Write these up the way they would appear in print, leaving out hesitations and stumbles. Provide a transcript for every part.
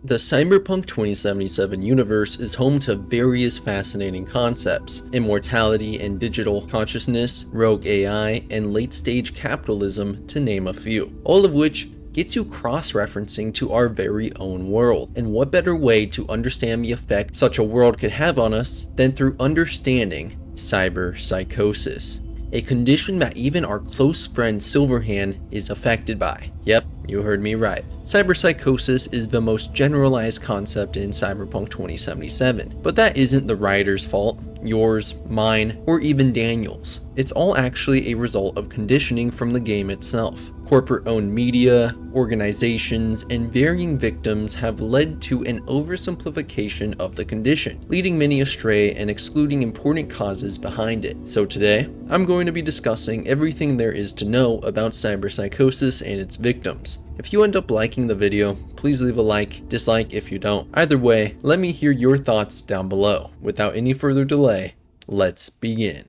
The Cyberpunk 2077 universe is home to various fascinating concepts: immortality and digital consciousness, rogue AI, and late-stage capitalism, to name a few, all of which gets you cross-referencing to our very own world. And what better way to understand the effect such a world could have on us than through understanding cyberpsychosis, a condition that even our close friend Silverhand is affected by. Yep, you heard me right. Cyberpsychosis is the most generalized concept in Cyberpunk 2077, but that isn't the writer's fault, yours, mine, or even Daniel's. It's all actually a result of conditioning from the game itself. Corporate-owned media, organizations, and varying victims have led to an oversimplification of the condition, leading many astray and excluding important causes behind it. So today, I'm going to be discussing everything there is to know about cyberpsychosis and its victims. If you end up liking the video, please leave a like, dislike if you don't. Either way, let me hear your thoughts down below. Without any further delay, let's begin.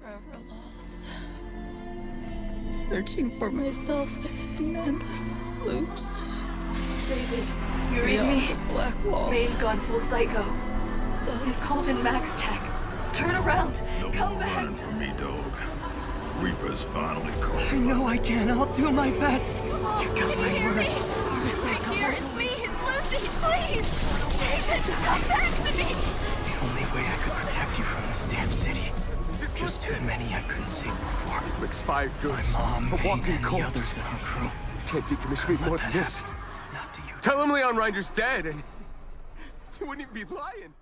Forever lost, searching for myself in endless loops. David, you read Beyond me? the black wall. Main's gone full psycho. They've called in Max Tech. Turn around. No Come more back. running from me, dog. Reaper's finally called. I know I can. I'll do my best. Oh, You got can my you hear word. me? It's right here. It's me. It's Lucy. Please. David, come back to me. It's the only way I could protect you from this damn city. Just too many I couldn't save before. Expired goods. Mom, A Payne, walking and the corpse. others in our crew. Can't decommission me more Let than that this. happen. Not to you. Tell him Leon Rinder's dead and you wouldn't even be lying.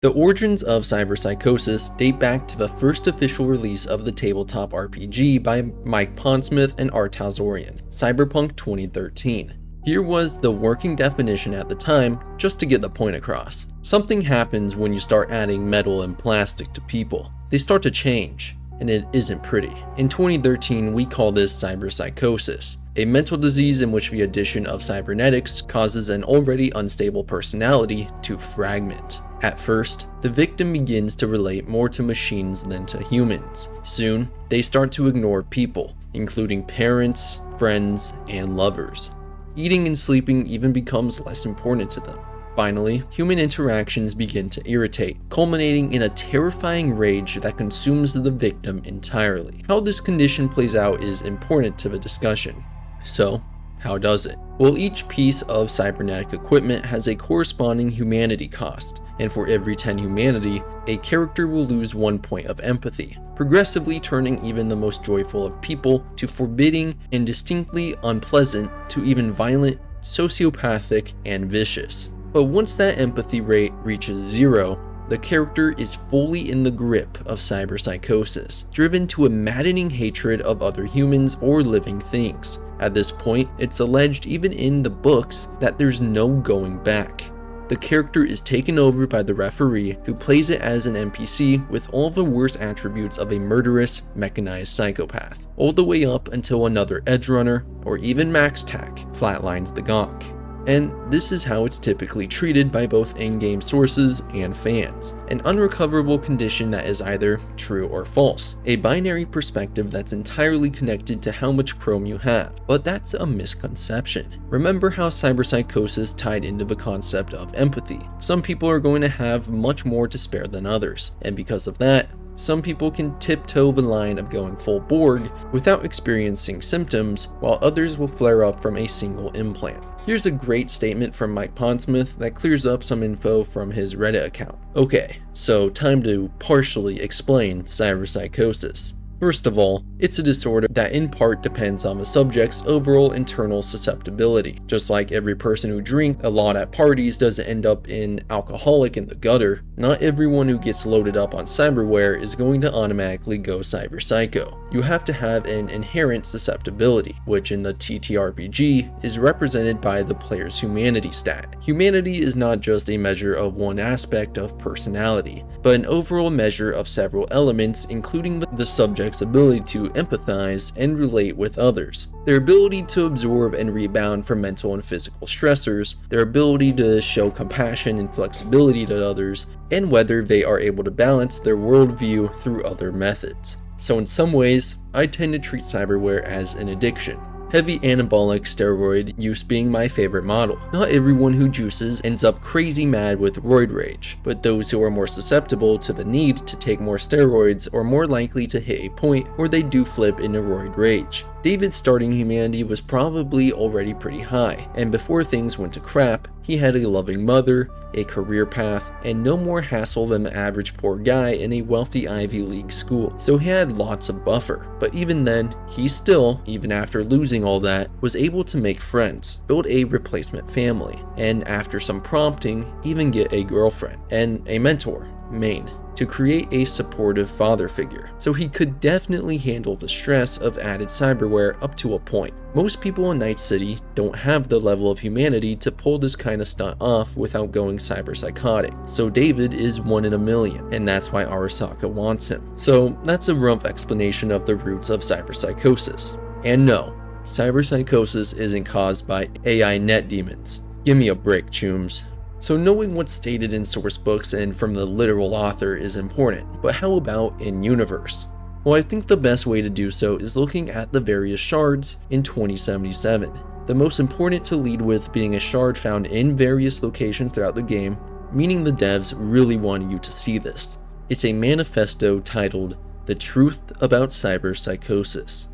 The origins of cyberpsychosis date back to the first official release of the tabletop RPG by Mike Pondsmith and Art Talzorian, Cyberpunk 2013. Here was the working definition at the time, just to get the point across. Something happens when you start adding metal and plastic to people. They start to change, and it isn't pretty. In 2013, we call this cyberpsychosis, a mental disease in which the addition of cybernetics causes an already unstable personality to fragment. At first, the victim begins to relate more to machines than to humans. Soon, they start to ignore people, including parents, friends, and lovers. Eating and sleeping even becomes less important to them. Finally, human interactions begin to irritate, culminating in a terrifying rage that consumes the victim entirely. How this condition plays out is important to the discussion. So, how does it? Well, each piece of cybernetic equipment has a corresponding humanity cost, and for every 10 humanity, a character will lose 1 point of empathy, progressively turning even the most joyful of people to forbidding and distinctly unpleasant to even violent, sociopathic, and vicious. But once that empathy rate reaches 0, the character is fully in the grip of cyberpsychosis, driven to a maddening hatred of other humans or living things. At this point, it's alleged even in the books that there's no going back. The character is taken over by the referee, who plays it as an NPC with all the worst attributes of a murderous, mechanized psychopath, all the way up until another edgerunner, or even Max Tack, flatlines the gonk. And this is how it's typically treated by both in-game sources and fans, an unrecoverable condition that is either true or false, a binary perspective that's entirely connected to how much chrome you have. But that's a misconception. Remember how cyberpsychosis tied into the concept of empathy. Some people are going to have much more to spare than others, and because of that, some people can tiptoe the line of going full Borg without experiencing symptoms, while others will flare up from a single implant. Here's a great statement from Mike Pondsmith that clears up some info from his Reddit account. Okay, so time to partially explain cyberpsychosis. First of all, it's a disorder that in part depends on the subject's overall internal susceptibility. Just like every person who drinks a lot at parties doesn't end up in alcoholic in the gutter, not everyone who gets loaded up on cyberware is going to automatically go cyberpsycho. You have to have an inherent susceptibility, which in the TTRPG is represented by the player's humanity stat. Humanity is not just a measure of one aspect of personality, but an overall measure of several elements, including the subject's ability to empathize and relate with others, their ability to absorb and rebound from mental and physical stressors, their ability to show compassion and flexibility to others, and whether they are able to balance their worldview through other methods. So in some ways, I tend to treat cyberware as an addiction. Heavy anabolic steroid use being my favorite model. Not everyone who juices ends up crazy mad with roid rage, but those who are more susceptible to the need to take more steroids are more likely to hit a point where they do flip into roid rage. David's starting humanity was probably already pretty high, and before things went to crap, he had a loving mother, a career path, and no more hassle than the average poor guy in a wealthy Ivy League school, so he had lots of buffer. But even then, he still, even after losing all that, was able to make friends, build a replacement family, and after some prompting, even get a girlfriend, and a mentor, Maine, to create a supportive father figure, so he could definitely handle the stress of added cyberware up to a point. Most people in Night City don't have the level of humanity to pull this kind of stunt off without going cyberpsychotic, so David is 1 in a million, and that's why Arasaka wants him. So that's a rough explanation of the roots of cyberpsychosis. And no, cyberpsychosis isn't caused by AI net demons. Give me a break, chooms. So knowing what's stated in source books and from the literal author is important, but how about in universe? Well, I think the best way to do so is looking at the various shards in 2077. The most important to lead with being a shard found in various locations throughout the game, meaning the devs really wanted you to see this. It's a manifesto titled The Truth About Cyberpsychosis.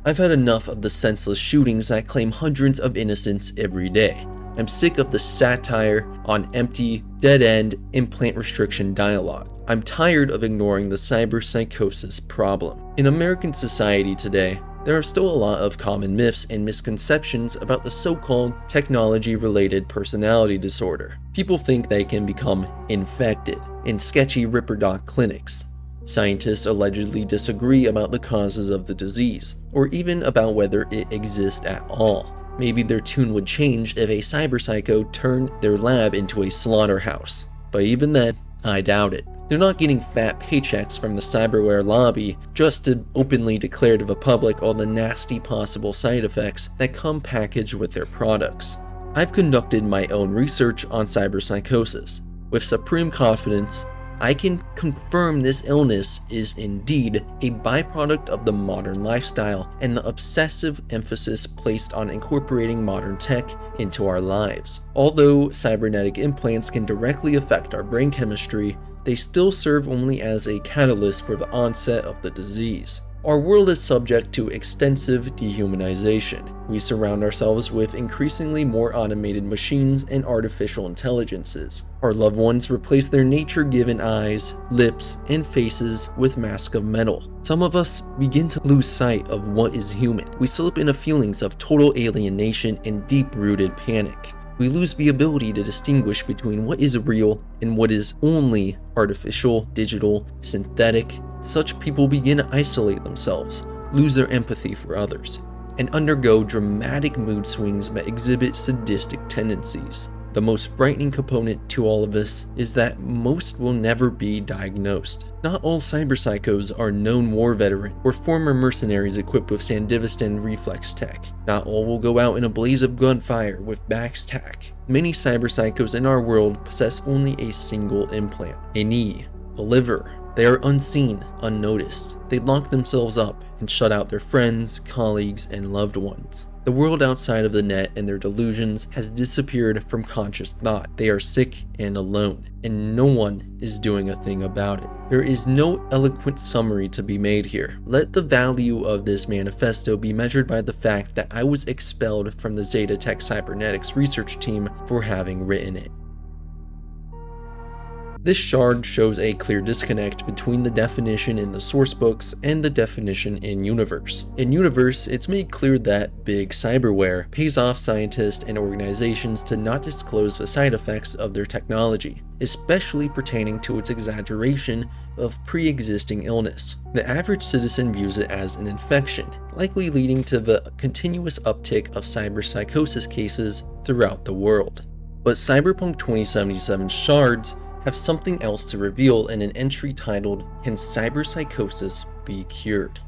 I've had enough of the senseless shootings that claim hundreds of innocents every day. I'm sick of the satire on empty, dead-end, implant restriction dialogue. I'm tired of ignoring the cyberpsychosis problem. In American society today, there are still a lot of common myths and misconceptions about the so-called technology-related personality disorder. People think they can become infected in sketchy Ripper Doc clinics. Scientists allegedly disagree about the causes of the disease, or even about whether it exists at all. Maybe their tune would change if a cyberpsycho turned their lab into a slaughterhouse. But even then, I doubt it. They're not getting fat paychecks from the cyberware lobby just to openly declare to the public all the nasty possible side effects that come packaged with their products. I've conducted my own research on cyberpsychosis. With supreme confidence, I can confirm this illness is indeed a byproduct of the modern lifestyle and the obsessive emphasis placed on incorporating modern tech into our lives. Although cybernetic implants can directly affect our brain chemistry, they still serve only as a catalyst for the onset of the disease. Our world is subject to extensive dehumanization. We surround ourselves with increasingly more automated machines and artificial intelligences. Our loved ones replace their nature-given eyes, lips, and faces with masks of metal. Some of us begin to lose sight of what is human. We slip into feelings of total alienation and deep-rooted panic. We lose the ability to distinguish between what is real and what is only artificial, digital, synthetic. Such people begin to isolate themselves, lose their empathy for others, and undergo dramatic mood swings that exhibit sadistic tendencies. The most frightening component to all of this is that most will never be diagnosed. Not all cyberpsychos are known war veterans or former mercenaries equipped with Sandivistan reflex tech. Not all will go out in a blaze of gunfire with Bax tack. Many cyberpsychos in our world possess only a single implant, a knee, a liver. They are unseen, unnoticed. They lock themselves up and shut out their friends, colleagues, and loved ones. The world outside of the net and their delusions has disappeared from conscious thought. They are sick and alone, and no one is doing a thing about it. There is no eloquent summary to be made here. Let the value of this manifesto be measured by the fact that I was expelled from the Zeta Tech Cybernetics research team for having written it. This shard shows a clear disconnect between the definition in the source books and the definition in universe. In universe, it's made clear that big cyberware pays off scientists and organizations to not disclose the side effects of their technology, especially pertaining to its exaggeration of pre-existing illness. The average citizen views it as an infection, likely leading to the continuous uptick of cyberpsychosis cases throughout the world. But Cyberpunk 2077 shards have something else to reveal in an entry titled, "Can Cyberpsychosis Be Cured?"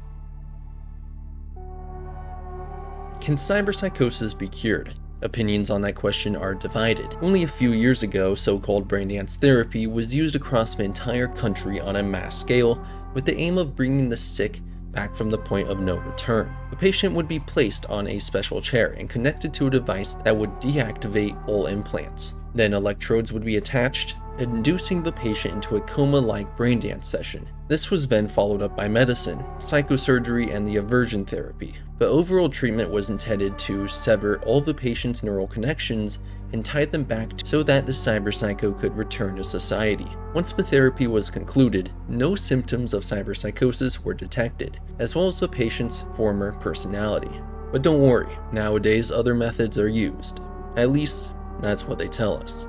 Can cyberpsychosis be cured? Opinions on that question are divided. Only a few years ago, so-called brain dance therapy was used across the entire country on a mass scale with the aim of bringing the sick back from the point of no return. The patient would be placed on a special chair and connected to a device that would deactivate all implants. Then electrodes would be attached, inducing the patient into a coma-like brain dance session. This was then followed up by medicine, psychosurgery, and the aversion therapy. The overall treatment was intended to sever all the patient's neural connections and tie them back so that the cyberpsycho could return to society. Once the therapy was concluded, no symptoms of cyberpsychosis were detected, as well as the patient's former personality. But don't worry, nowadays other methods are used. At least, that's what they tell us.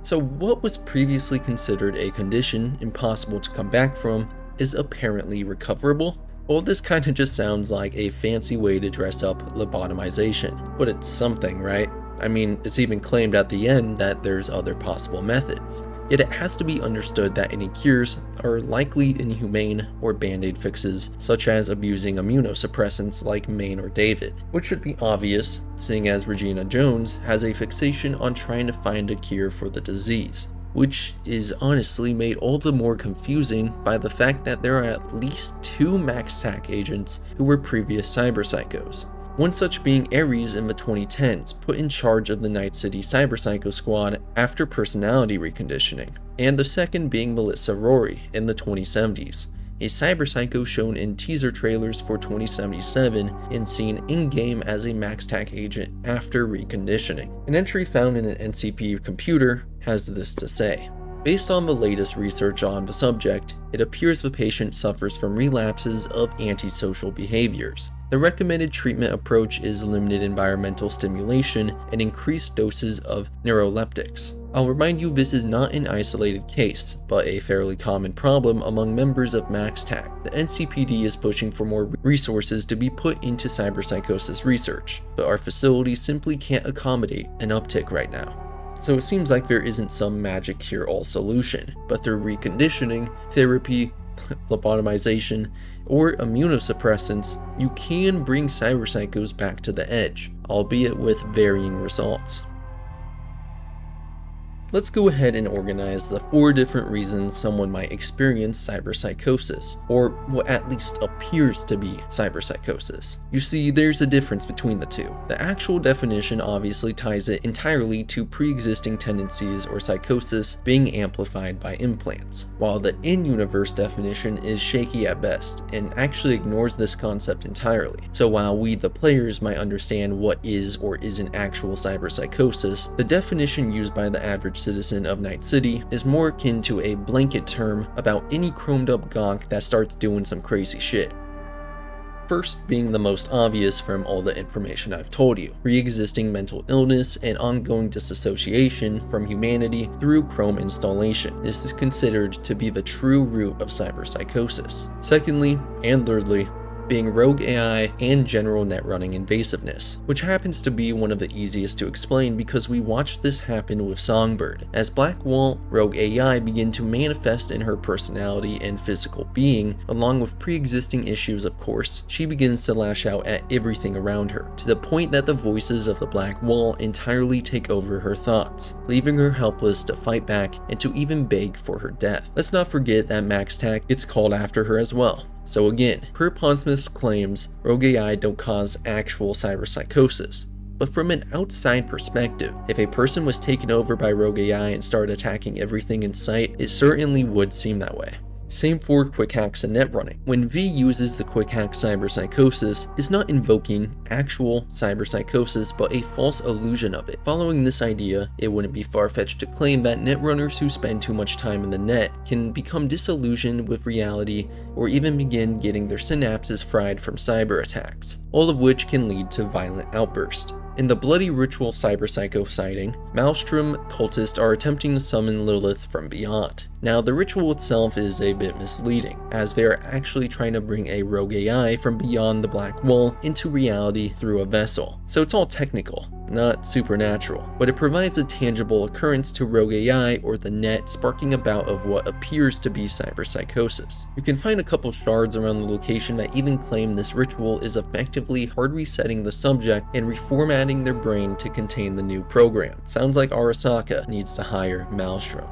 So what was previously considered a condition impossible to come back from is apparently recoverable? Well, this kinda just sounds like a fancy way to dress up lobotomization, but it's something, right? I mean, it's even claimed at the end that there's other possible methods. Yet it has to be understood that any cures are likely inhumane or band-aid fixes, such as abusing immunosuppressants like Maine or David, which should be obvious, seeing as Regina Jones has a fixation on trying to find a cure for the disease, which is honestly made all the more confusing by the fact that there are at least 2 MaxTac agents who were previous cyberpsychos. One such being Ares in the 2010s, put in charge of the Night City Cyberpsycho squad after personality reconditioning, and the second being Melissa Rory in the 2070s, a cyberpsycho shown in teaser trailers for 2077 and seen in-game as a MaxTac agent after reconditioning. An entry found in an NCP computer has this to say. Based on the latest research on the subject, it appears the patient suffers from relapses of antisocial behaviors. The recommended treatment approach is limited environmental stimulation and increased doses of neuroleptics. I'll remind you this is not an isolated case, but a fairly common problem among members of MaxTac. The NCPD is pushing for more resources to be put into cyberpsychosis research, but our facility simply can't accommodate an uptick right now. So it seems like there isn't some magic cure-all solution, but through reconditioning, therapy, lobotomization, or immunosuppressants, you can bring cyberpsychos back to the edge, albeit with varying results. Let's go ahead and organize the 4 different reasons someone might experience cyberpsychosis, or what at least appears to be cyberpsychosis. You see, there's a difference between the two. The actual definition obviously ties it entirely to pre-existing tendencies or psychosis being amplified by implants, while the in-universe definition is shaky at best and actually ignores this concept entirely. So while we, the players, might understand what is or isn't actual cyberpsychosis, the definition used by the average citizen of Night City is more akin to a blanket term about any chromed up gonk that starts doing some crazy shit. First being the most obvious from all the information I've told you, pre-existing mental illness and ongoing disassociation from humanity through Chrome installation. This is considered to be the true root of cyberpsychosis. Secondly, and thirdly, being rogue AI and general net running invasiveness, which happens to be one of the easiest to explain because we watched this happen with Songbird. As Blackwall, rogue AI begin to manifest in her personality and physical being, along with pre-existing issues of course, she begins to lash out at everything around her, to the point that the voices of the Black Wall entirely take over her thoughts, leaving her helpless to fight back and to even beg for her death. Let's not forget that MaxTac gets called after her as well. So again, per Pondsmith's claims, rogue AI don't cause actual cyberpsychosis. But from an outside perspective, if a person was taken over by rogue AI and started attacking everything in sight, it certainly would seem that way. Same for quick hacks and net running. When V uses the quick hack cyberpsychosis, it's not invoking actual cyberpsychosis but a false illusion of it. Following this idea, it wouldn't be far-fetched to claim that netrunners who spend too much time in the net can become disillusioned with reality or even begin getting their synapses fried from cyber attacks, all of which can lead to violent outbursts. In the Bloody Ritual Cyberpsycho sighting, Maelstrom cultists are attempting to summon Lilith from beyond. Now, the ritual itself is a bit misleading, as they are actually trying to bring a rogue AI from beyond the Black Wall into reality through a vessel. So it's all technical, not supernatural, but it provides a tangible occurrence to rogue AI or the net, sparking a bout of what appears to be cyberpsychosis. You can find a couple shards around the location that even claim this ritual is effectively hard resetting the subject and reformatting their brain to contain the new program. Sounds like Arasaka needs to hire Maelstrom.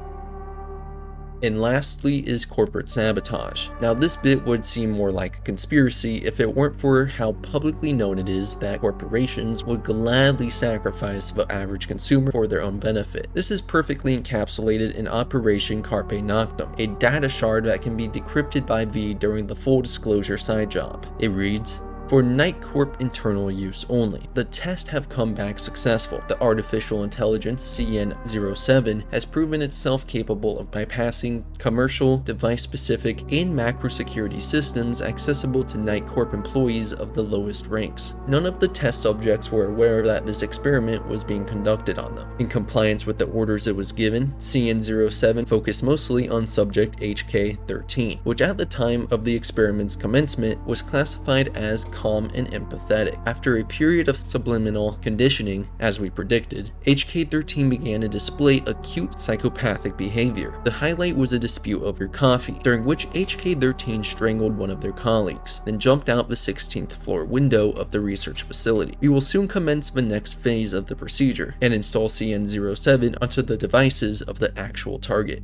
And lastly is corporate sabotage. Now this bit would seem more like a conspiracy if it weren't for how publicly known it is that corporations would gladly sacrifice the average consumer for their own benefit. This is perfectly encapsulated in Operation Carpe Noctem, a data shard that can be decrypted by V during the full disclosure side job. It reads, "For Night Corp internal use only. The tests have come back successful. The artificial intelligence CN07 has proven itself capable of bypassing commercial, device-specific, and macro security systems accessible to Night Corp employees of the lowest ranks. None of the test subjects were aware that this experiment was being conducted on them. In compliance with the orders it was given, CN07 focused mostly on subject HK13, which at the time of the experiment's commencement was classified as calm and empathetic. After a period of subliminal conditioning, as we predicted, HK13 began to display acute psychopathic behavior. The highlight was a dispute over coffee, during which HK13 strangled one of their colleagues, then jumped out the 16th floor window of the research facility. We will soon commence the next phase of the procedure and install CN07 onto the devices of the actual target."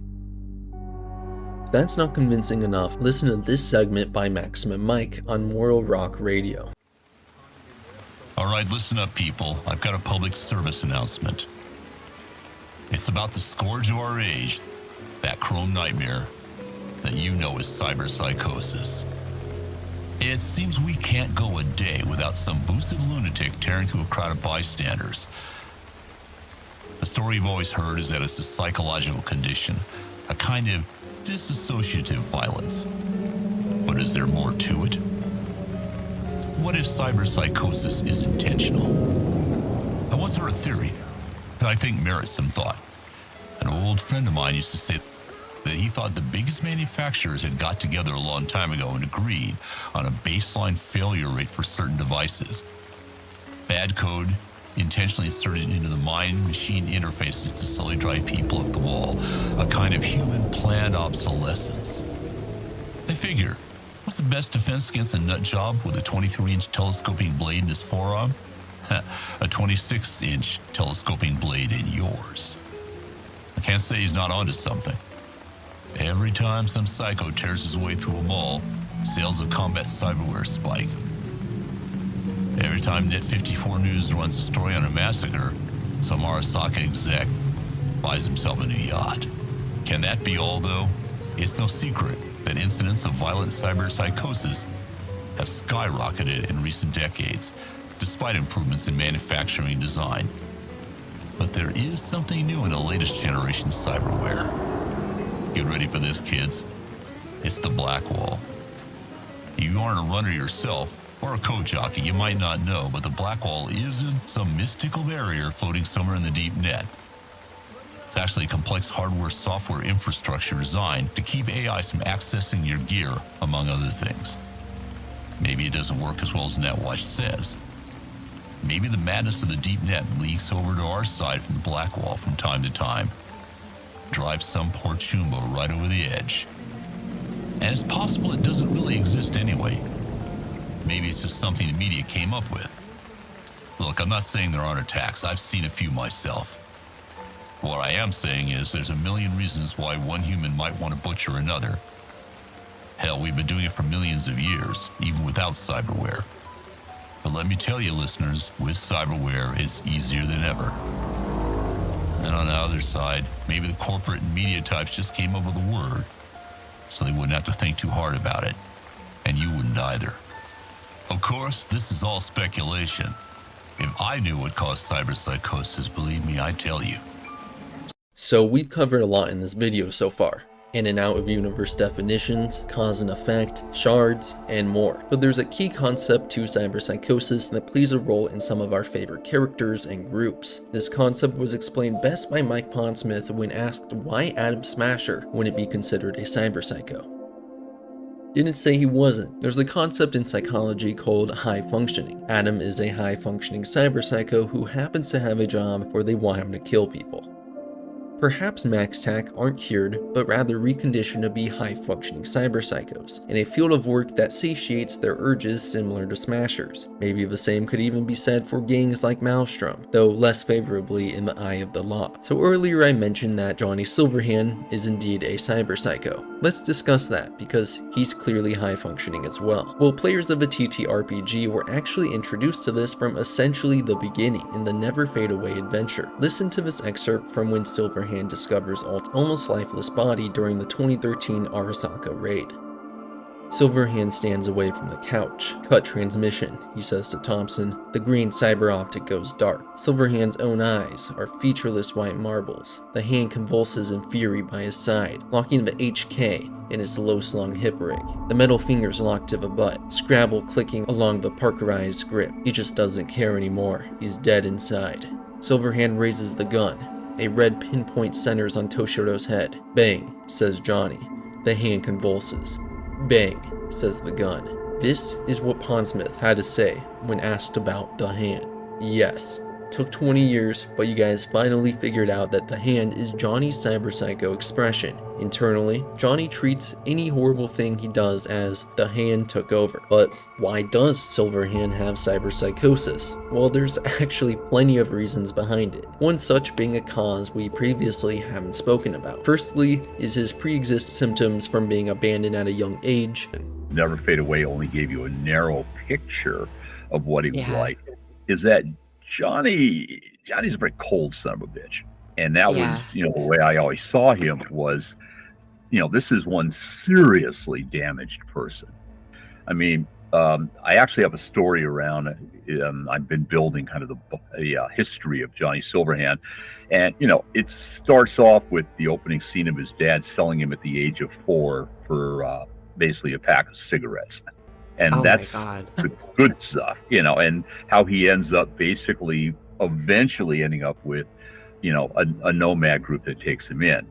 If that's not convincing enough, listen to this segment by Maximum Mike on Moral Rock Radio. Alright, listen up people, I've got a public service announcement. It's about the scourge of our age, that chrome nightmare that you know as cyberpsychosis. It seems we can't go a day without some boosted lunatic tearing through a crowd of bystanders. The story you've always heard is that it's a psychological condition, a kind of disassociative violence. But is there more to it? What if cyberpsychosis is intentional? I once heard a theory that I think merits some thought. An old friend of mine used to say that he thought the biggest manufacturers had got together a long time ago and agreed on a baseline failure rate for certain devices. Bad code, intentionally inserted into the mind-machine interfaces to slowly drive people up the wall, a kind of human planned obsolescence. They figure, what's the best defense against a nut job with a 23-inch telescoping blade in his forearm? A 26-inch telescoping blade in yours. I can't say he's not onto something. Every time some psycho tears his way through a mall, sales of combat cyberware spike. Every time Net54 News runs a story on a massacre, some Arasaka exec buys himself a new yacht. Can that be all, though? It's no secret that incidents of violent cyberpsychosis have skyrocketed in recent decades, despite improvements in manufacturing and design. But there is something new in the latest generation cyberware. Get ready for this, kids. It's the Black Wall. If you aren't a runner yourself, or a code jockey, you might not know, but the Black Wall isn't some mystical barrier floating somewhere in the deep net. It's actually a complex hardware-software infrastructure designed to keep AIs from accessing your gear, among other things. Maybe it doesn't work as well as NetWatch says. Maybe the madness of the deep net leaks over to our side from the Black Wall from time to time. Drives some poor chumbo right over the edge. And it's possible it doesn't really exist anyway. Maybe it's just something the media came up with. Look, I'm not saying there aren't attacks. I've seen a few myself. What I am saying is there's a million reasons why one human might want to butcher another. Hell, we've been doing it for millions of years, even without cyberware. But let me tell you, listeners, with cyberware, it's easier than ever. And on the other side, maybe the corporate and media types just came up with a word, so they wouldn't have to think too hard about it. And you wouldn't either. Of course, this is all speculation. If I knew what caused cyberpsychosis, believe me, I'd tell you. So we've covered a lot in this video so far. In and out of universe definitions, cause and effect, shards, and more. But there's a key concept to cyberpsychosis that plays a role in some of our favorite characters and groups. This concept was explained best by Mike Pondsmith when asked why Adam Smasher wouldn't be considered a cyberpsycho. Didn't say he wasn't. There's a concept in psychology called high functioning. Adam is a high functioning cyberpsycho who happens to have a job where they want him to kill people. Perhaps MaxTac aren't cured, but rather reconditioned to be high-functioning cyberpsychos, in a field of work that satiates their urges similar to Smashers. Maybe the same could even be said for gangs like Maelstrom, though less favorably in the eye of the law. So earlier I mentioned that Johnny Silverhand is indeed a cyberpsycho. Let's discuss that, because he's clearly high-functioning as well. Well, players of a TTRPG were actually introduced to this from essentially the beginning in the Never Fade Away adventure. Listen to this excerpt from when Silverhand discovers Alt's almost lifeless body during the 2013 Arasaka raid. Silverhand stands away from the couch. Cut transmission, he says to Thompson. The green cyber optic goes dark. Silverhand's own eyes are featureless white marbles. The hand convulses in fury by his side, locking the HK in his low-slung hip rig. The metal fingers lock to the butt, Scrabble clicking along the Parkerized grip. He just doesn't care anymore. He's dead inside. Silverhand raises the gun. A red pinpoint centers on Toshiro's head. Bang, says Johnny. The hand convulses. Bang, says the gun. This is what Pondsmith had to say when asked about the hand. Yes, took 20 years, but you guys finally figured out that the hand is Johnny's cyberpsycho expression. Internally, Johnny treats any horrible thing he does as the hand took over. But why does Silverhand have cyberpsychosis? Well, there's actually plenty of reasons behind it. One such being a cause we previously haven't spoken about. Firstly is his pre-exist symptoms from being abandoned at a young age. Never Fade Away only gave you a narrow picture of what he was like. Is that Johnny's a very cold son of a bitch. And that was, the way I always saw him was, this is one seriously damaged person. I mean, I actually have a story around, I've been building kind of the history of Johnny Silverhand. And, it starts off with the opening scene of his dad selling him at the age of 4 for basically a pack of cigarettes. And that's the good stuff, and how he ends up basically eventually ending up with, a nomad group that takes him in.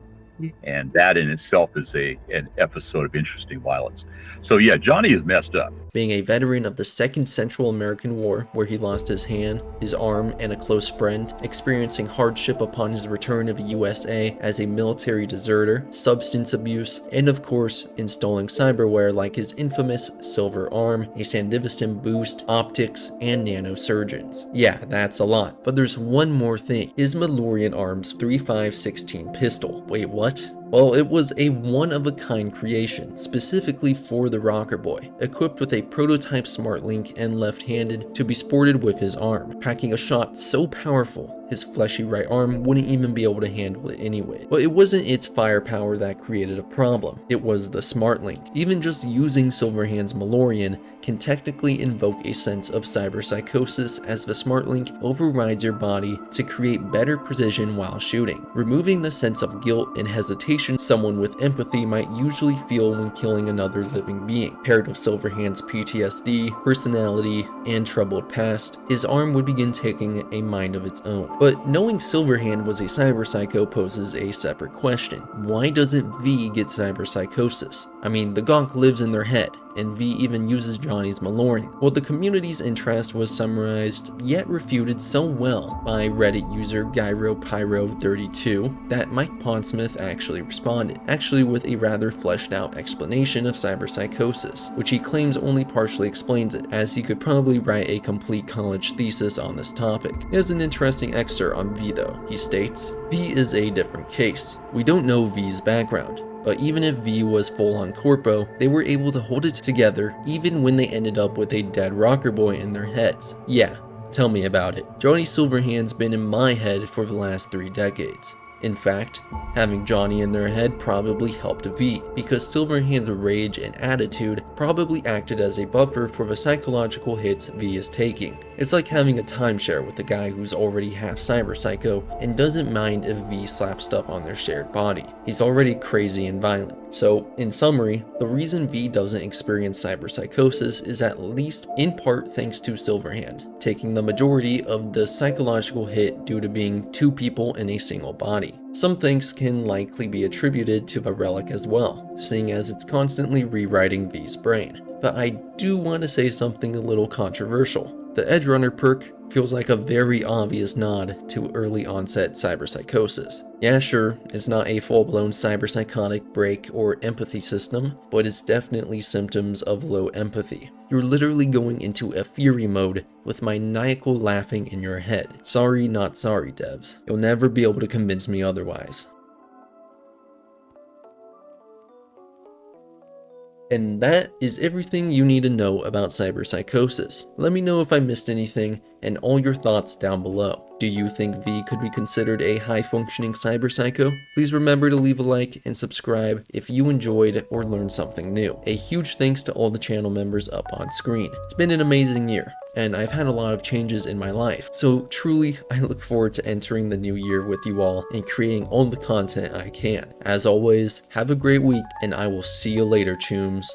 And that in itself is an episode of interesting violence. So yeah, Johnny is messed up. Being a veteran of the Second Central American War, where he lost his hand, his arm, and a close friend, experiencing hardship upon his return to the USA as a military deserter, substance abuse, and of course, installing cyberware like his infamous silver arm, a Sandevistan boost, optics, and nanosurgeons. Yeah, that's a lot. But there's one more thing. His Malorian Arms 3516 pistol. Wait, what? Well, it was a one-of-a-kind creation, specifically for the Rocker Boy, equipped with a prototype smart link and left-handed to be sported with his arm, packing a shot so powerful his fleshy right arm wouldn't even be able to handle it anyway. But it wasn't its firepower that created a problem, it was the smart link. Even just using Silverhand's Malorian can technically invoke a sense of cyberpsychosis, as the smart link overrides your body to create better precision while shooting, removing the sense of guilt and hesitation someone with empathy might usually feel when killing another living being. Paired with Silverhand's PTSD, personality, and troubled past, his arm would begin taking a mind of its own. But knowing Silverhand was a cyberpsycho poses a separate question. Why doesn't V get cyberpsychosis? I mean, the gonk lives in their head, and V even uses Johnny's Malorian. Well, the community's interest was summarized yet refuted so well by Reddit user GyroPyro32 that Mike Pondsmith actually responded, with a rather fleshed out explanation of cyberpsychosis, which he claims only partially explains it, as he could probably write a complete college thesis on this topic. He has an interesting excerpt on V though. He states, V is a different case. We don't know V's background. But even if V was full on corpo, they were able to hold it together even when they ended up with a dead rocker boy in their heads. Yeah, tell me about it. Johnny Silverhand's been in my head for the last 3 decades. In fact, having Johnny in their head probably helped V, because Silverhand's rage and attitude probably acted as a buffer for the psychological hits V is taking. It's like having a timeshare with a guy who's already half cyberpsycho and doesn't mind if V slaps stuff on their shared body. He's already crazy and violent. So, in summary, the reason V doesn't experience cyberpsychosis is at least in part thanks to Silverhand, taking the majority of the psychological hit due to being 2 people in a single body. Some things can likely be attributed to the relic as well, seeing as it's constantly rewriting V's brain. But I do want to say something a little controversial. The Edge Runner perk feels like a very obvious nod to early onset cyberpsychosis. Yeah, sure, it's not a full-blown cyberpsychotic break or empathy system, but it's definitely symptoms of low empathy. You're literally going into a fury mode with maniacal laughing in your head. Sorry, not sorry, devs. You'll never be able to convince me otherwise. And that is everything you need to know about cyberpsychosis. Let me know if I missed anything and all your thoughts down below. Do you think V could be considered a high-functioning cyberpsycho? Please remember to leave a like and subscribe if you enjoyed or learned something new. A huge thanks to all the channel members up on screen. It's been an amazing year, and I've had a lot of changes in my life. So truly, I look forward to entering the new year with you all and creating all the content I can. As always, have a great week, and I will see you later, chooms.